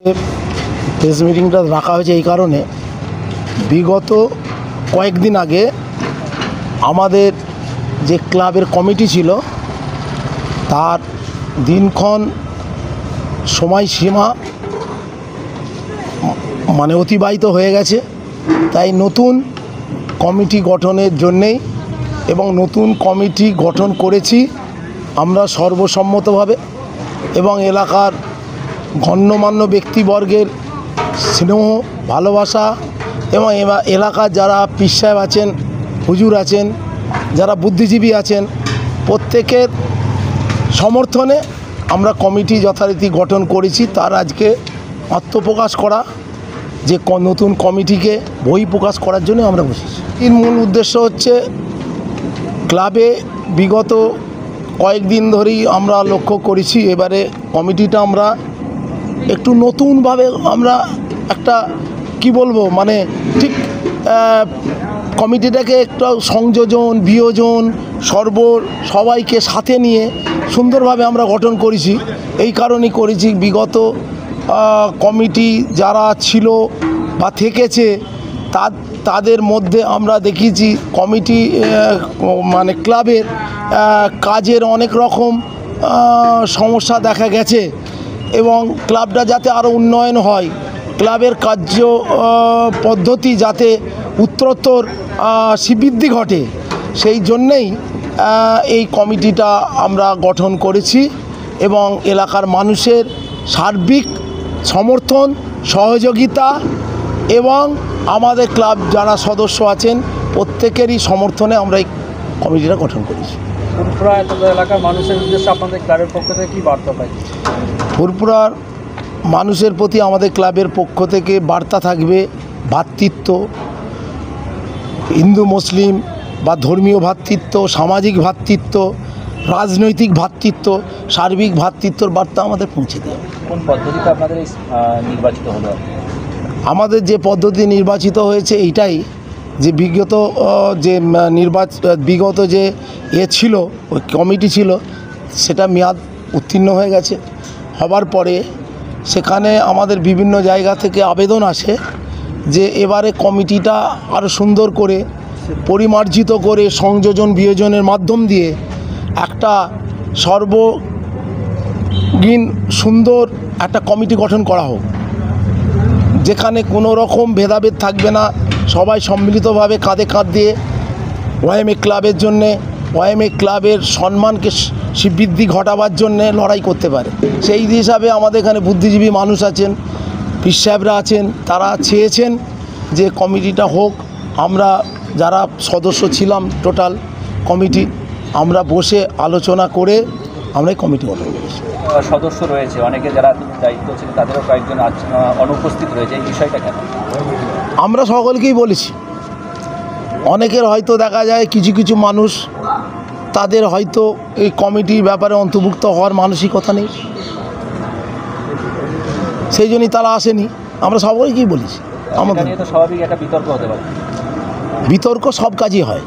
Press মিটিংটা রাখা হয়েছে এই কারণে, বিগত কয়েকদিন আগে আমাদের যে ক্লাবের কমিটি ছিল তার দিনক্ষণ সময়সীমা অতিবাহিত হয়ে গেছে। তাই নতুন কমিটি গঠনের জন্যেই এবং নতুন কমিটি গঠন করেছি আমরা সর্বসম্মতভাবে, এবং এলাকার গণ্যমান্য ব্যক্তিবর্গের স্নেহ ভালোবাসা এবং এলাকার যারা পীর সাহেব আছেন, হুজুর আছেন, যারা বুদ্ধিজীবী আছেন, প্রত্যেকের সমর্থনে আমরা কমিটি যথারীতি গঠন করেছি। তার আজকে আত্মপ্রকাশ করা, যে নতুন কমিটিকে বহিঃপ্রকাশ করার জন্য আমরা বসেছি। এর মূল উদ্দেশ্য হচ্ছে ক্লাবে বিগত কয়েকদিন ধরেই আমরা লক্ষ্য করেছি এবারে কমিটিটা আমরা একটু নতুনভাবে আমরা একটা কি বলবো ঠিক কমিটিটাকে একটু সংযোজন বিয়োজন সবাইকে সাথে নিয়ে সুন্দরভাবে আমরা গঠন করেছি। এই কারণেই করেছি, বিগত কমিটি যারা ছিল বা থেকেছে তাদের মধ্যে আমরা দেখেছি কমিটি ক্লাবের কাজের অনেক রকম সমস্যা দেখা গেছে, এবং ক্লাবটা যাতে আরও উন্নয়ন হয়, ক্লাবের কার্য পদ্ধতি যাতে উত্তরোত্তর শ্রীবৃদ্ধি ঘটে, সেই জন্যেই এই কমিটিটা আমরা গঠন করেছি। এবং এলাকার মানুষের সার্বিক সমর্থন সহযোগিতা এবং আমাদের ক্লাব যারা সদস্য আছেন প্রত্যেকেরই সমর্থনে আমরা এই কমিটিটা গঠন করেছি। ফুরফুরা এলাকার মানুষের উদ্দেশ্যে আপনাদের ক্লাবের পক্ষ থেকে কী বার্তা পাই? ফুরফুরার মানুষের প্রতি আমাদের ক্লাবের পক্ষ থেকে বার্তা থাকবে ভ্রাতৃত্ব, হিন্দু মুসলিম বা ধর্মীয় ভ্রাতৃত্ব, সামাজিক ভ্রাতৃত্ব, রাজনৈতিক ভ্রাতৃত্ব, সার্বিক ভ্রাতৃত্বর বার্তা আমাদের পৌঁছে দেয়। কোন পদ্ধতিতে আপনাদের নির্বাচিত হলো? আমাদের যে পদ্ধতি নির্বাচিত হয়েছে এইটাই, যে বিগত যে ছিল ওই কমিটি ছিল, সেটা মেয়াদ উত্তীর্ণ হয়ে গেছে। হবার পরে সেখানে আমাদের বিভিন্ন জায়গা থেকে আবেদন আসে যে এবারে কমিটিটা আরও সুন্দর করে পরিমার্জিত করে সংযোজন বিয়োজনের মাধ্যম দিয়ে একটা সর্বগিন সুন্দর একটা কমিটি গঠন করা হোক, যেখানে কোনো রকম ভেদাভেদ থাকবে না, সবাই সম্মিলিতভাবে কাঁধে কাঁধ দিয়ে ওয়াইএমএ ক্লাবের জন্যে, ওয়াইএমএ ক্লাবের সম্মানকে শ্রীবৃদ্ধি ঘটাবার জন্যে লড়াই করতে পারে। সেই হিসাবে আমাদের এখানে বুদ্ধিজীবী মানুষ আছেন, পীর সাহেবরা আছেন, তারা চেয়েছেন যে কমিটিটা হোক। আমরা যারা সদস্য ছিলাম টোটাল কমিটি, আমরা বসে আলোচনা করে আমরা এই কমিটি গঠন করেছি। সদস্য রয়েছে অনেকে, যারা দায়িত্ব ছিল তাদেরও কয়েকজন অনুপস্থিত রয়েছে, এই বিষয়টা কেন? আমরা সকলকেই বলেছি, অনেকের হয়তো দেখা যায় কিছু কিছু মানুষ তাদের হয়তো এই কমিটির ব্যাপারে অন্তর্ভুক্ত হওয়ার মানসিকতা নেই, সেই জন্যই তারা আসেনি। আমরা সকলকেই বলেছি। আমাদের তো স্বাভাবিক একটা বিতর্ক হতে পারে। বিতর্ক সব কাজই হয়,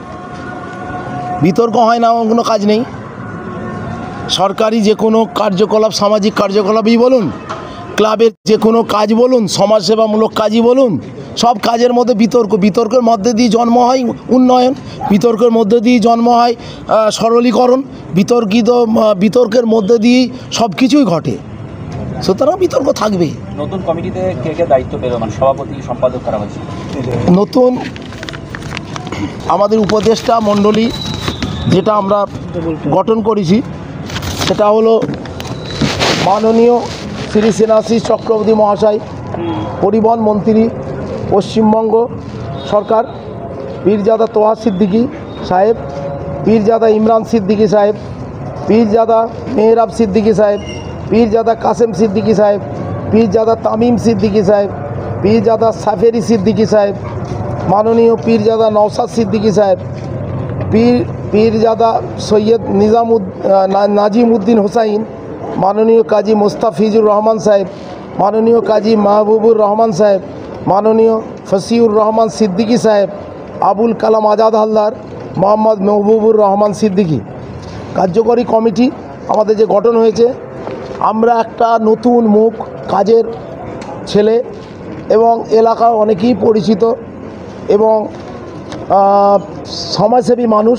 বিতর্ক হয় না কোনো কাজ নেই। সরকারি যে কোনো কার্যকলাপ, সামাজিক কার্যকলাপই বলুন, ক্লাবের যে কোনো কাজ বলুন, সমাজসেবামূলক কাজই বলুন, সব কাজের মধ্যে বিতর্কের মধ্যে দিয়ে জন্ম হয় উন্নয়ন, বিতর্কের মধ্যে দিয়ে জন্ম হয় সরলীকরণ, বিতর্কের মধ্যে দিয়েই সব কিছুই ঘটে। সুতরাং বিতর্ক থাকবেই। নতুন কমিটিতে কে কে দায়িত্ব পেল, সভাপতি সম্পাদক করা হয়েছে? নতুন আমাদের উপদেষ্টা মণ্ডলী যেটা আমরা গঠন করেছি সেটা হলো মাননীয় শ্রী সেনাশিস চক্রবর্তী মহাশয়, পরিবহন মন্ত্রী পশ্চিমবঙ্গ সরকার, পীরজাদা তোহা সিদ্দিকী সাহেব, পীরজাদা ইমরান সিদ্দিকী সাহেব, পীরজাদা মেহরাব সিদ্দিকী সাহেব, পীরজাদা কাসেম সিদ্দিকী সাহেব, পীরজাদা তামিম সিদ্দিকী সাহেব, পীরজাদা সাফেরি সিদ্দিকী সাহেব, মাননীয় পীরজাদা নওসাদ সিদ্দিকী সাহেব, পীরজাদা সৈয়দ নাজিম উদ্দিন হোসাইন, মাননীয় কাজী মোস্তাফিজুর রহমান সাহেব, মাননীয় কাজী মাহবুবুর রহমান সাহেব, মাননীয় ফসিউর রহমান সিদ্দিকী সাহেব, আবুল কালাম আজাদ হালদার, মোহাম্মদ মেহবুবুর রহমান সিদ্দিকী। কার্যকরী কমিটি আমাদের যে গঠন হয়েছে, আমরা একটা নতুন মুখ কাজের ছেলে এবং এলাকা অনেকেই পরিচিত এবং সমাজসেবী মানুষ।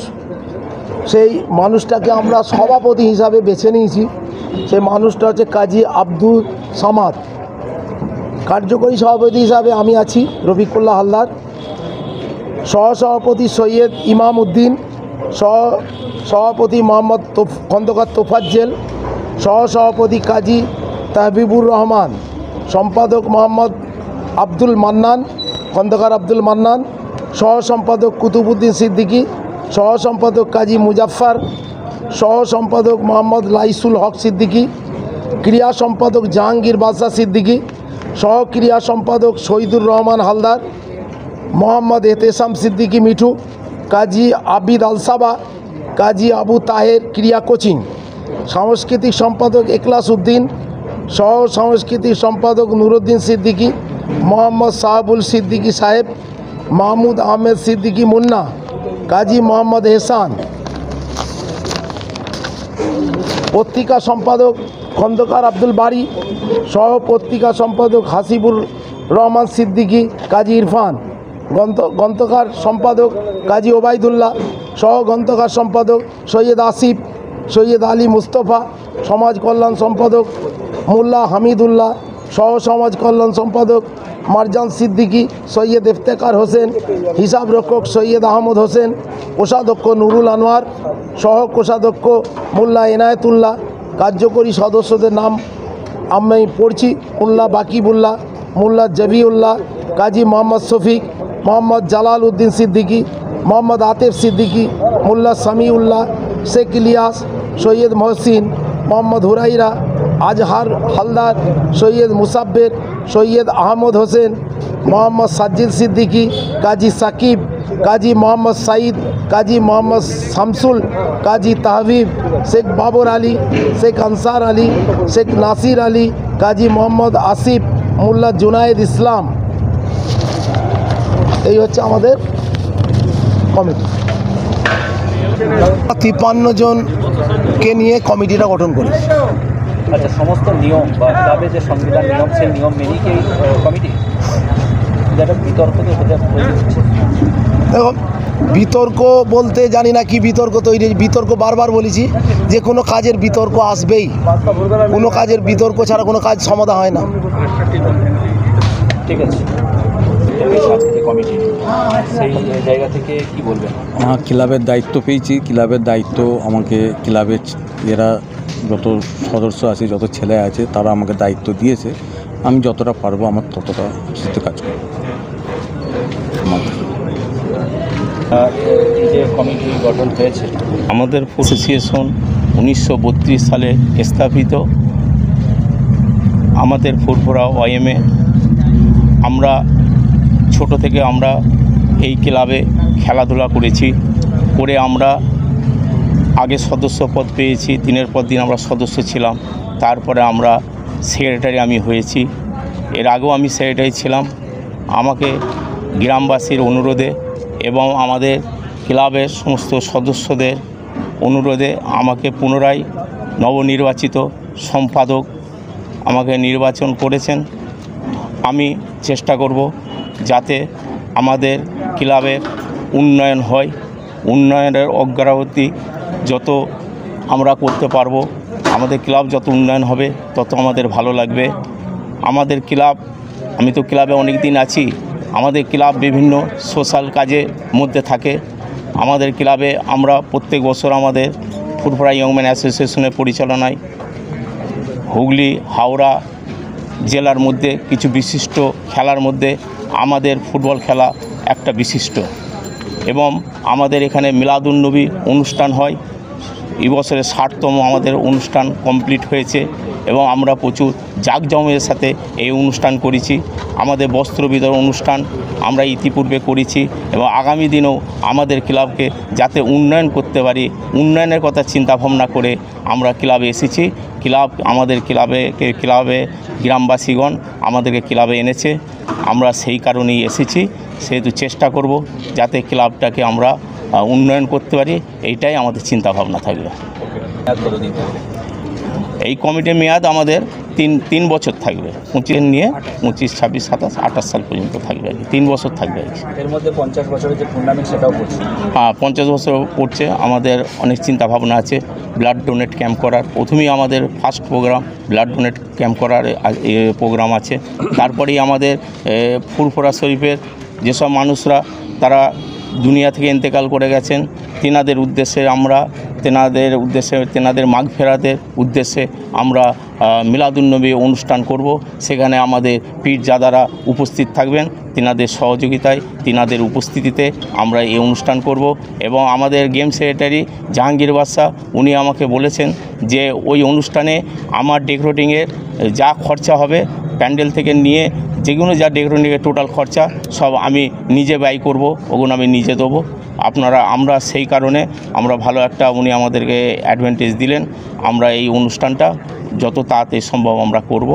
সেই মানুষটাকে আমরা সভাপতি হিসাবে বেছে নিয়েছি। সেই মানুষটা হচ্ছে কাজী আব্দুল সামাদ। কার্যকরী সভাপতি হিসাবে আমি আছি রফিকুল্লাহ হালদার, সহসভাপতি সৈয়দ ইমাম উদ্দিন, সভাপতি মোহাম্মদ খন্দকার তোফাজ্জেল, সহসভাপতি কাজী তাহবিবুর রহমান, সম্পাদক মোহাম্মদ আব্দুল মান্নান, খন্দকার আব্দুল মান্নান, সহ সম্পাদক কুতুবুদ্দিন সিদ্দিকী, সহ সম্পাদক কাজী মুজাফফর, সহ সম্পাদক মোহাম্মদ লাইসুল হক সিদ্দিকী, ক্রিয়া সম্পাদক জাহাঙ্গীর বাদশা সিদ্দিকী, সহ ক্রিয়া সম্পাদক শহীদুর রহমান হালদার, মোহাম্মদ এহতেসাম সিদ্দিকী মিঠু, কাজী আবিদ আলসাবা, কাজী আবু তাহের ক্রিয়া কোচিং, সাংস্কৃতিক সম্পাদক এখলাস উদ্দিন, সহ সাংস্কৃতিক সম্পাদক নুরুদ্দিন সিদ্দিকী, মোহাম্মদ সাহাবুল সিদ্দিকী সাহেব, মাহমুদ আহমেদ সিদ্দিকী মুন্না, কাজী মোহাম্মদ এহসান, পত্রিকা সম্পাদক খন্দকার আব্দুল বারী, সহ পত্রিকা সম্পাদক হাসিবুর রহমান সিদ্দিকী, কাজী ইরফান, গ্রন্থকার সম্পাদক কাজী ওবায়দুল্লাহ, সহ গ্রন্থকার সম্পাদক সৈয়দ আসিফ, সৈয়দ আলী মুস্তফা, সমাজ কল্যাণ সম্পাদক মোল্লা হামিদুল্লাহ, সহ সমাজ কল্যাণ সম্পাদক মারজান সিদ্দিকী, সৈয়দ ইফতেখার হোসেন, হিসাব রক্ষক সৈয়দ আহমদ হোসেন, কোষাধ্যক্ষ নুরুল আনোয়ার, সহ কোষাধ্যক্ষ মোল্লা এনায়েতুল্লাহ। কার্যকরী সদস্যদের নাম আমি পড়ছি: মোল্লা বাকিবুল্লাহ, মোল্লা জবিউল্লাহ, কাজী মোহাম্মদ শফিক, মোহাম্মদ জালাল উদ্দিন সিদ্দিকী, মোহাম্মদ আতেফ সিদ্দিকী, মোল্লা সামিউল্লাহ, শেখ ইলিয়াস, সৈয়দ মহসিন, মোহাম্মদ হুরাইরা, আজহার হালদার, সৈয়দ মুসাব্বের, সৈয়দ আহমদ হোসেন, মোহাম্মদ সাজ্জিদ সিদ্দিকী, কাজী সাকিব, কাজী মোহাম্মদ সাঈদ, কাজী মোহাম্মদ শামসুল, কাজী তাহবিব, শেখ বাবর আলী, শেখ আনসার আলী, শেখ নাসির আলী, কাজী মোহাম্মদ আসিফ, মোল্লা জুনায়েদ ইসলাম। এই হচ্ছে আমাদের কমিটি। 53 জনকে নিয়ে কমিটিটা গঠন করি। আচ্ছা, সমস্ত নিয়ম বা ক্লাবে যে সংবিধান নিয়ম, সেই নিয়ম মেনেই কি কমিটি? এটা বিতর্ক তো হচ্ছে। দেখো, বিতর্ক বলতে জানি না কি বিতর্ক তৈরি। বিতর্ক বারবার বলেছি, যে কোনো কাজের বিতর্ক আসবেই। কোনো কাজের বিতর্ক ছাড়া কোনো কাজ সমাধান হয় না। ঠিক আছে, কমিটি সেই জায়গা থেকে কি বলবেন? আমার ক্লাবের দায়িত্ব পেয়েছি। ক্লাবের দায়িত্ব আমাকে ক্লাবের এরা যত সদস্য আছে, যত ছেলে আছে, তারা আমাকে দায়িত্ব দিয়েছে। আমি যতটা পারবো আমার ততটা সাথে কাজ করব। এই যে কমিটি গঠন হয়েছে, আমাদের অ্যাসোসিয়েশন 1932 সালে স্থাপিত। আমাদের ফুরফুরা ওয়াইএমে আমরা ছোট থেকে আমরা এই ক্লাবে খেলাধুলা করেছি। করে আমরা আগে সদস্য পদ পেয়েছি, দিনের পর দিন আমরা সদস্য ছিলাম। তারপরে আমরা সেক্রেটারি আমি হয়েছি। এর আগেও আমি সেক্রেটারি ছিলাম। আমাকে গ্রামবাসীর অনুরোধে এবং আমাদের ক্লাবের সমস্ত সদস্যদের অনুরোধে আমাকে পুনরায় নবনির্বাচিত সম্পাদক আমাকে নির্বাচন করেছেন। আমি চেষ্টা করব যাতে আমাদের ক্লাবের উন্নয়ন হয়। উন্নয়নের অগ্রগতি যত আমরা করতে পারবো, আমাদের ক্লাব যত উন্নয়ন হবে তত আমাদের ভালো লাগবে। আমাদের ক্লাব, আমি তো ক্লাবে অনেক দিন আছি, আমাদের ক্লাব বিভিন্ন সোশ্যাল কাজের মধ্যে থাকে। আমাদের ক্লাবে আমরা প্রত্যেক বছর আমাদের ফুরফুরা ইয়ংম্যান অ্যাসোসিয়েশনের পরিচালনায় হুগলি, হাওড়া জেলার মধ্যে কিছু বিশিষ্ট খেলার মধ্যে আমাদের ফুটবল খেলা একটা বিশিষ্ট। এবং আমাদের এখানে মিলাদুন্নবী অনুষ্ঠান হয়। এই বছরে 60তম আমাদের অনুষ্ঠান কমপ্লিট হয়েছে এবং আমরা প্রচুর জাঁকজমকের সাথে এই অনুষ্ঠান করেছি। আমাদের বস্ত্র বিতরণ অনুষ্ঠান আমরা ইতিপূর্বে করেছি এবং আগামী দিনেও আমাদের ক্লাবকে যাতে উন্নয়ন করতে পারি, উন্নয়নের কথা চিন্তা ভাবনা করে আমরা ক্লাবে এসেছি। ক্লাব আমাদের ক্লাবে গ্রামবাসীগণ আমাদেরকে ক্লাবে এনেছে, আমরা সেই কারণেই এসেছি। সেহেতু চেষ্টা করব যাতে ক্লাবটাকে আমরা উন্নয়ন করতে পারি, এইটাই আমাদের চিন্তা ভাবনা থাকবে। এই কমিটির মেয়াদ আমাদের তিন বছর থাকবে, 25 নিয়ে 25, 26, 27, 28 সাল পর্যন্ত থাকবে আর কি, 3 বছর থাকবে আর কি। এর মধ্যে 50 বছরের যে টুর্নামেন্ট সেটাও করছে। হ্যাঁ, 50 বছর পড়ছে। আমাদের অনেক চিন্তা ভাবনা আছে ব্লাড ডোনেট ক্যাম্প করার। প্রথমেই আমাদের first program blood donate camp করার প্রোগ্রাম আছে। তারপরেই আমাদের ফুরফুরা শরীফের যেসব মানুষরা তারা দুনিয়া থেকে ইন্তেকাল করে গেছেন তেনাদের উদ্দেশ্যে আমরা তেনাদের মাগফিরাতের উদ্দেশ্যে আমরা মিলাদুন্নবী অনুষ্ঠান করব। সেখানে আমাদের পীরজাদারা উপস্থিত থাকবেন, তেনাদের সহযোগিতায় তেনাদের উপস্থিতিতে আমরা এই অনুষ্ঠান করব। এবং আমাদের গেম সেক্রেটারি জাহাঙ্গীর বাদশাহ উনি আমাকে বলেছেন যে ওই অনুষ্ঠানে আমার ডেকোরেটিংয়ের যা খরচা হবে প্যান্ডেল থেকে নিয়ে যেগুলো যা ডেকোরেটিংয়ের টোটাল খরচা সব আমি নিজে ব্যয় করব, ওগুলো আমি নিজে দেবো। আমরা সেই কারণে আমরা ভালো একটা উনি আমাদেরকে অ্যাডভান্টেজ দিলেন। আমরা এই অনুষ্ঠানটা যত তাড়াতাড়ি সম্ভব আমরা করব।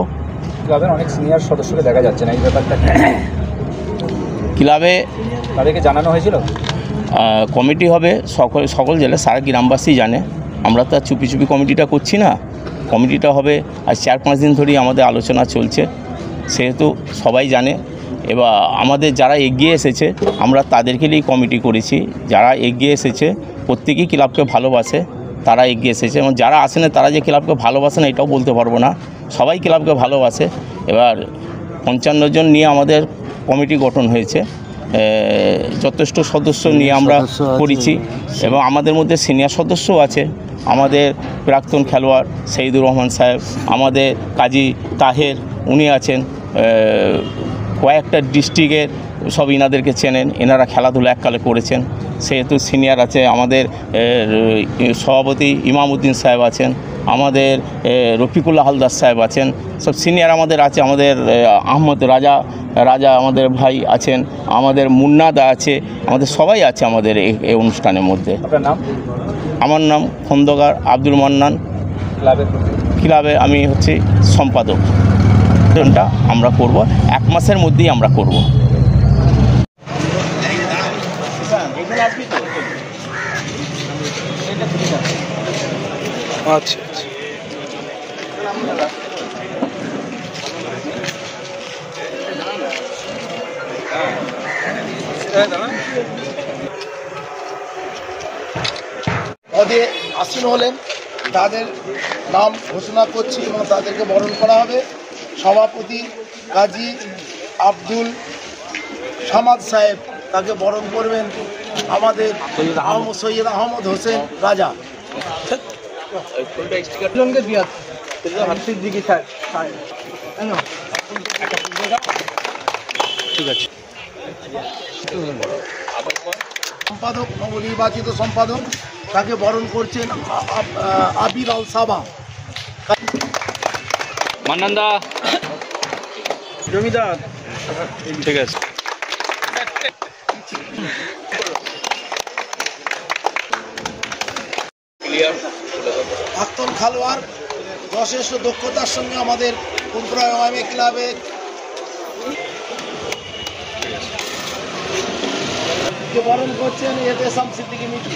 ক্লাবের অনেক সিনিয়র সদস্যকে দেখা যাচ্ছে না, এই ব্যাপারটা ক্লাবে তাদেরকে জানানো হয়েছিল? কমিটি হবে সকল জেলা, সারা গ্রামবাসী জানে। আমরা তো আর চুপি চুপি কমিটিটা করছি না, কমিটিটা হবে। আর 4-5 দিন ধরেই আমাদের আলোচনা চলছে, সেহেতু সবাই জানে। এবার আমাদের যারা এগিয়ে এসেছে আমরা তাদেরকে নিয়েই কমিটি করেছি। যারা এগিয়ে এসেছে প্রত্যেকেই ক্লাবকে ভালোবাসে, তারা এগিয়ে এসেছে। এবং যারা আসে না তারা যে ক্লাবকে ভালোবাসে না এটাও বলতে পারবো না, সবাই ক্লাবকে ভালোবাসে। এবার 55 জন নিয়ে আমাদের কমিটি গঠন হয়েছে, যথেষ্ট সদস্য নিয়ে আমরা করেছি। এবং আমাদের মধ্যে সিনিয়র সদস্যও আছে, আমাদের প্রাক্তন খেলোয়াড় শহীদুর রহমান সাহেব, আমাদের কাজী তাহের উনি আছেন, কয়েকটা ডিস্ট্রিক্টের সব ইনাদেরকে চেনেন, এনারা খেলাধুলা এককালে করেছেন। সেহেতু সিনিয়র আছে আমাদের সভাপতি ইমামউদ্দিন সাহেব আছেন, আমাদের রফিকুল্লাহ হালদার সাহেব আছেন, সব সিনিয়র আমাদের আছে। আমাদের আহমদ রাজা আমাদের ভাই আছেন, আমাদের মুন্নাদা আছে, আমাদের সবাই আছে আমাদের এই অনুষ্ঠানের মধ্যে। আপনার নাম? আমার নাম খন্দকার আব্দুল মান্নান। ক্লাবে আমি হচ্ছে সম্পাদক। আমরা করব 1 মাসের মধ্যেই আমরা করব। আচ্ছা আচ্ছা। পদে আসীন হলেন তাদের নাম ঘোষণা করছি এবং তাদেরকে বরণ করা হবে। সভাপতি কাজী আব্দুল সামাদ সাহেব, তাকে বরণ করবেন আমাদের সৈয়দ আহমদ হোসেন রাজা। ঠিক আছে। সম্পাদক, নবনির্বাচিত সম্পাদক, তাকে বরণ করছেন আবির আল সাবা। মান্নানদা জমিদার, ঠিক আছে। প্রাক্তন খেলোয়াড় যথেষ্ট দক্ষতার সঙ্গে আমাদের ফুরফুরা ওয়াইএমএ ক্লাবে বরণ করছেন এতে সিদ্দিকী মিঠু।